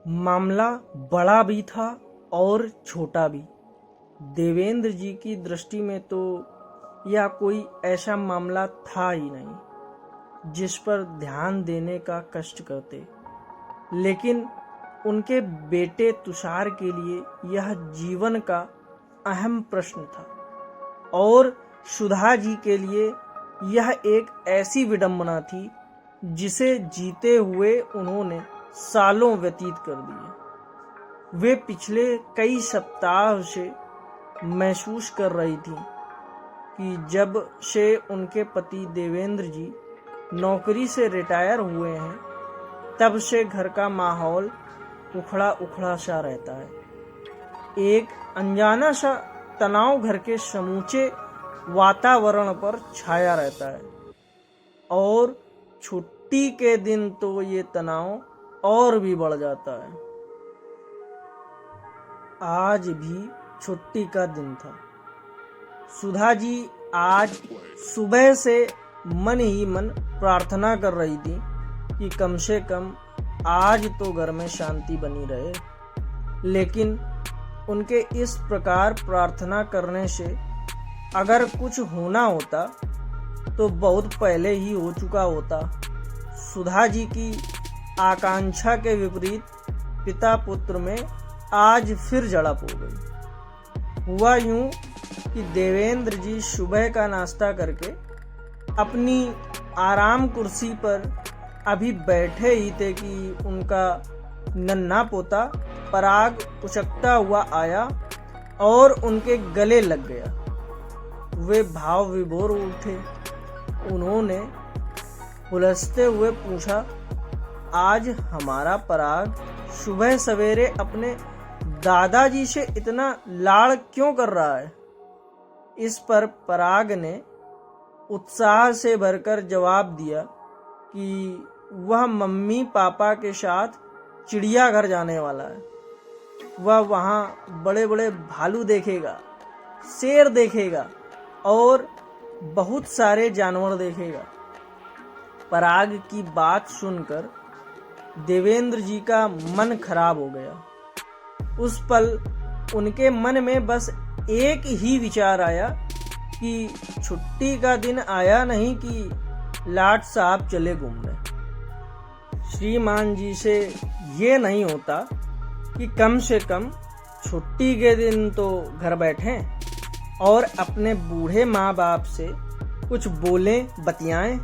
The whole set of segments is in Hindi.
मामला बड़ा भी था और छोटा भी। देवेंद्र जी की दृष्टि में तो यह कोई ऐसा मामला था ही नहीं जिस पर ध्यान देने का कष्ट करते, लेकिन उनके बेटे तुषार के लिए यह जीवन का अहम प्रश्न था और सुधा जी के लिए यह एक ऐसी विडंबना थी जिसे जीते हुए उन्होंने सालों व्यतीत कर दिए। वे पिछले कई सप्ताह से महसूस कर रही थी कि जब से उनके पति देवेंद्र जी नौकरी से रिटायर हुए हैं, तब से घर का माहौल उखड़ा उखड़ा सा रहता है। एक अनजाना सा तनाव घर के समूचे वातावरण पर छाया रहता है और छुट्टी के दिन तो ये तनाव और भी बढ़ जाता है। आज भी छुट्टी का दिन था। सुधा जी आज सुबह से मन ही मन प्रार्थना कर रही थी कि कम से कम आज तो घर में शांति बनी रहे, लेकिन उनके इस प्रकार प्रार्थना करने से अगर कुछ होना होता तो बहुत पहले ही हो चुका होता। सुधा जी की आकांक्षा के विपरीत पिता पुत्र में आज फिर झड़प हो गई। हुआ यूं कि देवेंद्र जी सुबह का नाश्ता करके अपनी आराम कुर्सी पर अभी बैठे ही थे कि उनका नन्हा पोता पराग उचकता हुआ आया और उनके गले लग गया। वे भाव विभोर उठे। उन्होंने उलझते हुए पूछा, आज हमारा पराग सुबह सवेरे अपने दादाजी से इतना लाड़ क्यों कर रहा है? इस पर पराग ने उत्साह से भरकर जवाब दिया कि वह मम्मी पापा के साथ चिड़ियाघर जाने वाला है। वह वहाँ बड़े बड़े भालू देखेगा, शेर देखेगा और बहुत सारे जानवर देखेगा। पराग की बात सुनकर देवेंद्र जी का मन खराब हो गया। उस पल उनके मन में बस एक ही विचार आया कि छुट्टी का दिन आया नहीं कि लाट साहब चले घूमने। श्रीमान जी से ये नहीं होता कि कम से कम छुट्टी के दिन तो घर बैठें और अपने बूढ़े माँ बाप से कुछ बोलें बतियाएं।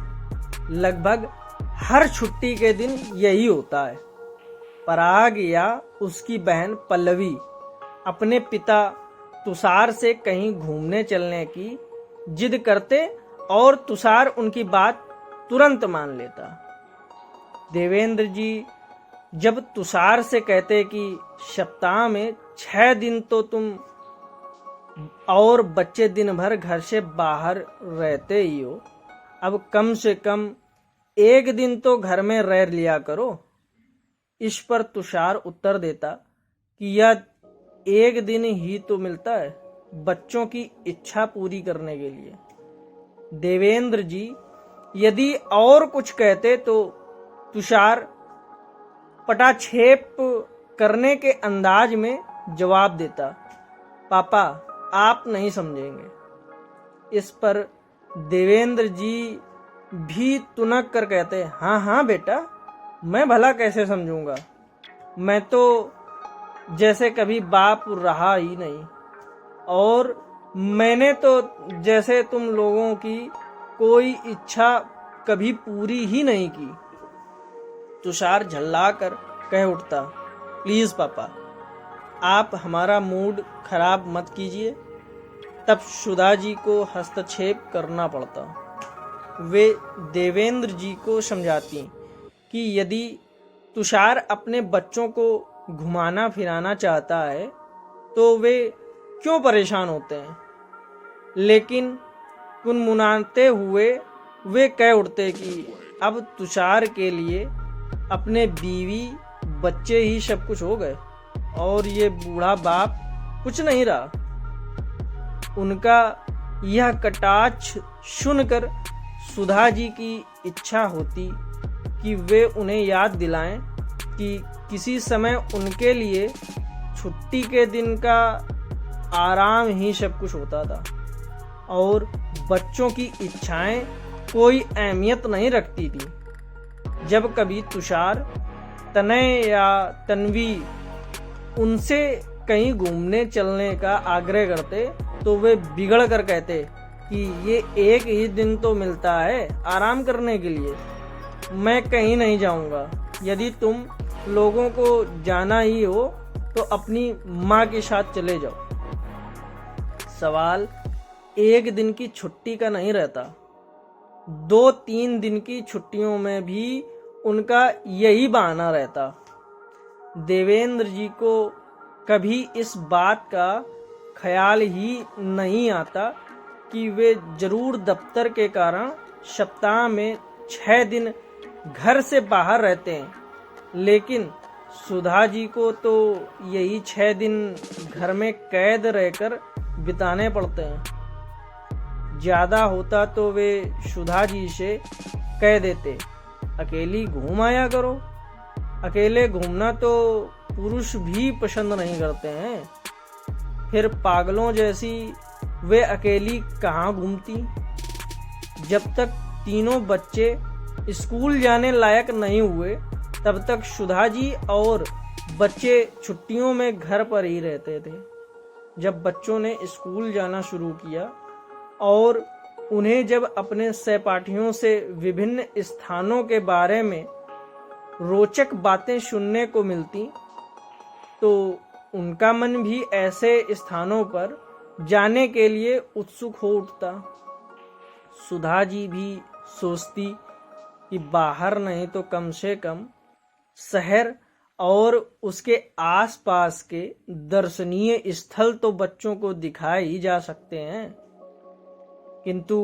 लगभग हर छुट्टी के दिन यही होता है। पराग या उसकी बहन पल्लवी अपने पिता तुषार से कहीं घूमने चलने की जिद करते और तुषार उनकी बात तुरंत मान लेता। देवेंद्र जी जब तुषार से कहते कि सप्ताह में 6 दिन तो तुम और बच्चे दिन भर घर से बाहर रहते ही हो, अब कम से कम एक दिन तो घर में रह लिया करो। इस पर तुषार उत्तर देता कि यह एक दिन ही तो मिलता है बच्चों की इच्छा पूरी करने के लिए। देवेंद्र जी यदि और कुछ कहते तो तुषार पटाक्षेप करने के अंदाज में जवाब देता, पापा आप नहीं समझेंगे। इस पर देवेंद्र जी भी तुनक कर कहते, हाँ हाँ बेटा, मैं भला कैसे समझूंगा, मैं तो जैसे कभी बाप रहा ही नहीं और मैंने तो जैसे तुम लोगों की कोई इच्छा कभी पूरी ही नहीं की। तुषार झल्ला कर कह उठता, प्लीज पापा आप हमारा मूड खराब मत कीजिए। तब सुधा जी को हस्तक्षेप करना पड़ता। वे देवेंद्र जी को समझाती कि यदि तुषार अपने बच्चों को घुमाना फिराना चाहता है तो वे क्यों परेशान होते हैं, लेकिन कुनमुनाते हुए वे कह उठते कि अब तुषार के लिए अपने बीवी बच्चे ही सब कुछ हो गए और ये बूढ़ा बाप कुछ नहीं रहा। उनका यह कटाक्ष सुनकर सुधा जी की इच्छा होती कि वे उन्हें याद दिलाएं कि किसी समय उनके लिए छुट्टी के दिन का आराम ही सब कुछ होता था और बच्चों की इच्छाएं कोई अहमियत नहीं रखती थी। जब कभी तुषार, तनय या तन्वी उनसे कहीं घूमने चलने का आग्रह करते तो वे बिगड़ कर कहते कि ये एक ही दिन तो मिलता है आराम करने के लिए, मैं कहीं नहीं जाऊंगा। यदि तुम लोगों को जाना ही हो तो अपनी माँ के साथ चले जाओ। सवाल एक दिन की छुट्टी का नहीं रहता, 2-3 दिन की छुट्टियों में भी उनका यही बहाना रहता। देवेंद्र जी को कभी इस बात का ख्याल ही नहीं आता कि वे जरूर दफ्तर के कारण सप्ताह में 6 दिन घर से बाहर रहते हैं, लेकिन सुधा जी को तो यही 6 दिन घर में कैद रहकर बिताने पड़ते हैं। ज्यादा होता तो वे सुधा जी से कह देते, अकेली घूम आया करो। अकेले घूमना तो पुरुष भी पसंद नहीं करते हैं, फिर पागलों जैसी वे अकेली कहाँ घूमती। जब तक तीनों बच्चे स्कूल जाने लायक नहीं हुए तब तक सुधा जी और बच्चे छुट्टियों में घर पर ही रहते थे। जब बच्चों ने स्कूल जाना शुरू किया और उन्हें जब अपने सहपाठियों से विभिन्न स्थानों के बारे में रोचक बातें सुनने को मिलती तो उनका मन भी ऐसे स्थानों पर जाने के लिए उत्सुक हो उठता। सुधा जी भी सोचती कि बाहर नहीं तो कम से कम शहर और उसके आसपास के दर्शनीय स्थल तो बच्चों को दिखाए ही जा सकते हैं। किंतु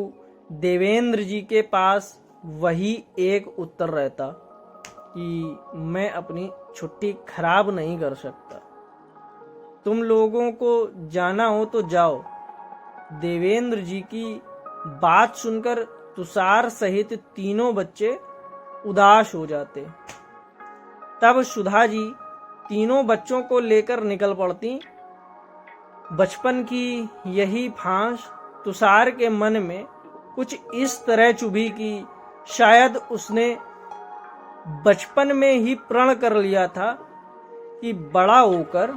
देवेंद्र जी के पास वही एक उत्तर रहता कि मैं अपनी छुट्टी खराब नहीं कर सकता। तुम लोगों को जाना हो तो जाओ। देवेंद्र जी की बात सुनकर तुषार सहित तीनों बच्चे उदास हो जाते। तब सुधा जी तीनों बच्चों को लेकर निकल पड़ती। बचपन की यही फांस तुषार के मन में कुछ इस तरह चुभी कि शायद उसने बचपन में ही प्रण कर लिया था कि बड़ा होकर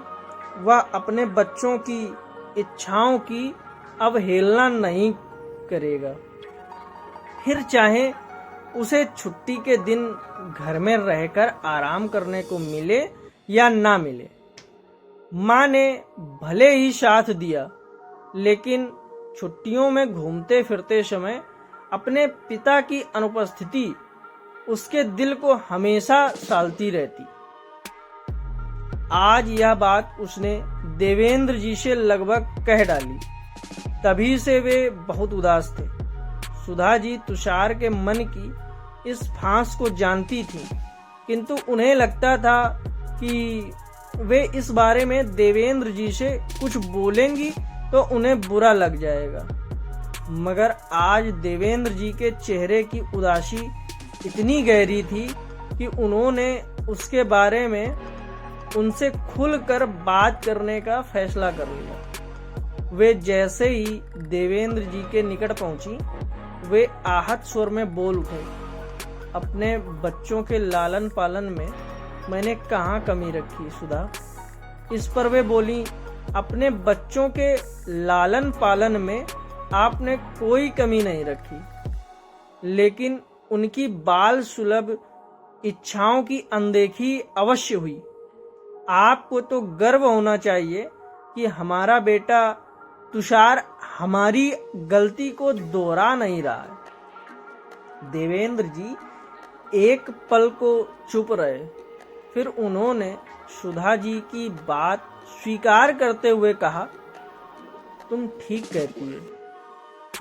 वह अपने बच्चों की इच्छाओं की अवहेलना नहीं करेगा, फिर चाहे उसे छुट्टी के दिन घर में रहकर आराम करने को मिले या ना मिले। माँ ने भले ही साथ दिया, लेकिन छुट्टियों में घूमते फिरते समय अपने पिता की अनुपस्थिति उसके दिल को हमेशा सालती रहती। आज यह बात उसने देवेंद्र जी से लगभग कह डाली। तभी से वे बहुत उदास थे। सुधा जी तुषार के मन की इस फांस को जानती थी, किंतु उन्हें लगता था कि वे इस बारे में देवेंद्र जी से कुछ बोलेंगी तो उन्हें बुरा लग जाएगा। मगर आज देवेंद्र जी के चेहरे की उदासी इतनी गहरी थी कि उन्होंने उसके बारे में उनसे खुलकर बात करने का फैसला कर लिया। वे जैसे ही देवेंद्र जी के निकट पहुंची, वे आहत स्वर में बोल उठे, अपने बच्चों के लालन पालन में मैंने कहाँ कमी रखी सुधा। इस पर वे बोली, अपने बच्चों के लालन पालन में आपने कोई कमी नहीं रखी, लेकिन उनकी बाल सुलभ इच्छाओं की अनदेखी अवश्य हुई। आपको तो गर्व होना चाहिए कि हमारा बेटा तुषार हमारी गलती को दोहरा नहीं रहा है। देवेंद्र जी एक पल को चुप रहे, फिर उन्होंने सुधा जी की बात स्वीकार करते हुए कहा, तुम ठीक कहती है,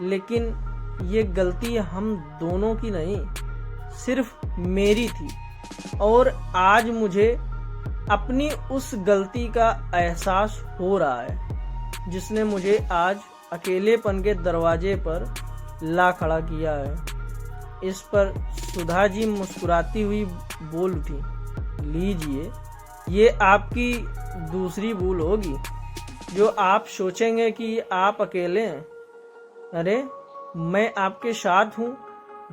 लेकिन ये गलती हम दोनों की नहीं, सिर्फ मेरी थी और आज मुझे अपनी उस गलती का एहसास हो रहा है जिसने मुझे आज अकेलेपन के दरवाजे पर ला खड़ा किया है। इस पर सुधा जी मुस्कुराती हुई बोल उठी, लीजिए ये आपकी दूसरी भूल होगी जो आप सोचेंगे कि आप अकेले हैं। अरे मैं आपके साथ हूँ,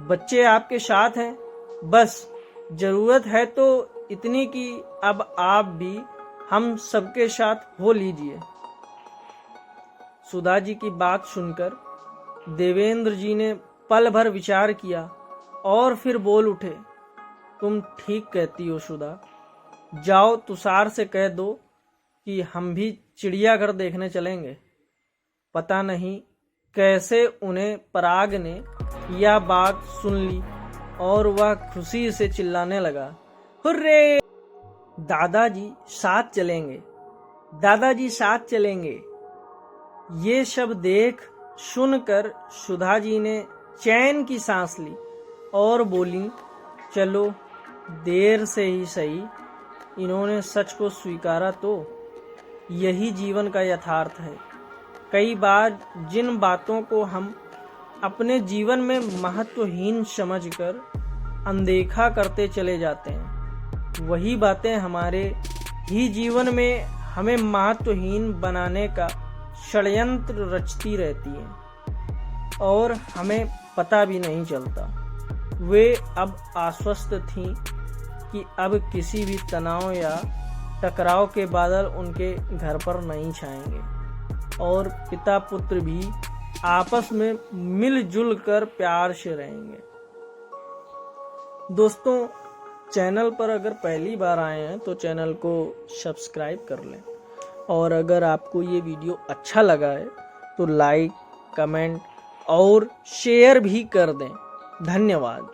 बच्चे आपके साथ हैं, बस जरूरत है तो इतनी कि अब आप भी हम सबके साथ हो लीजिए। सुधा जी की बात सुनकर देवेंद्र जी ने पल भर विचार किया और फिर बोल उठे, तुम ठीक कहती हो सुधा। जाओ तुषार से कह दो कि हम भी चिड़ियाघर देखने चलेंगे। पता नहीं कैसे उन्हें पराग ने यह बात सुन ली और वह खुशी से चिल्लाने लगा, हुर्रे! दादाजी साथ चलेंगे, दादाजी साथ चलेंगे। ये सब देख सुनकर सुधा जी ने चैन की सांस ली और बोली, चलो देर से ही सही, इन्होंने सच को स्वीकारा तो। यही जीवन का यथार्थ है। कई बार जिन बातों को हम अपने जीवन में महत्वहीन समझकर अनदेखा करते चले जाते हैं, वही बातें हमारे ही जीवन में हमें महत्वहीन बनाने का षड्यंत्र रचती रहती हैं और हमें पता भी नहीं चलता। वे अब आश्वस्त थीं कि अब किसी भी तनाव या टकराव के बादल उनके घर पर नहीं छाएंगे और पिता पुत्र भी आपस में मिलजुल कर प्यार से रहेंगे। दोस्तों, चैनल पर अगर पहली बार आए हैं तो चैनल को सब्सक्राइब कर लें और अगर आपको ये वीडियो अच्छा लगा है तो लाइक, कमेंट और शेयर भी कर दें। धन्यवाद।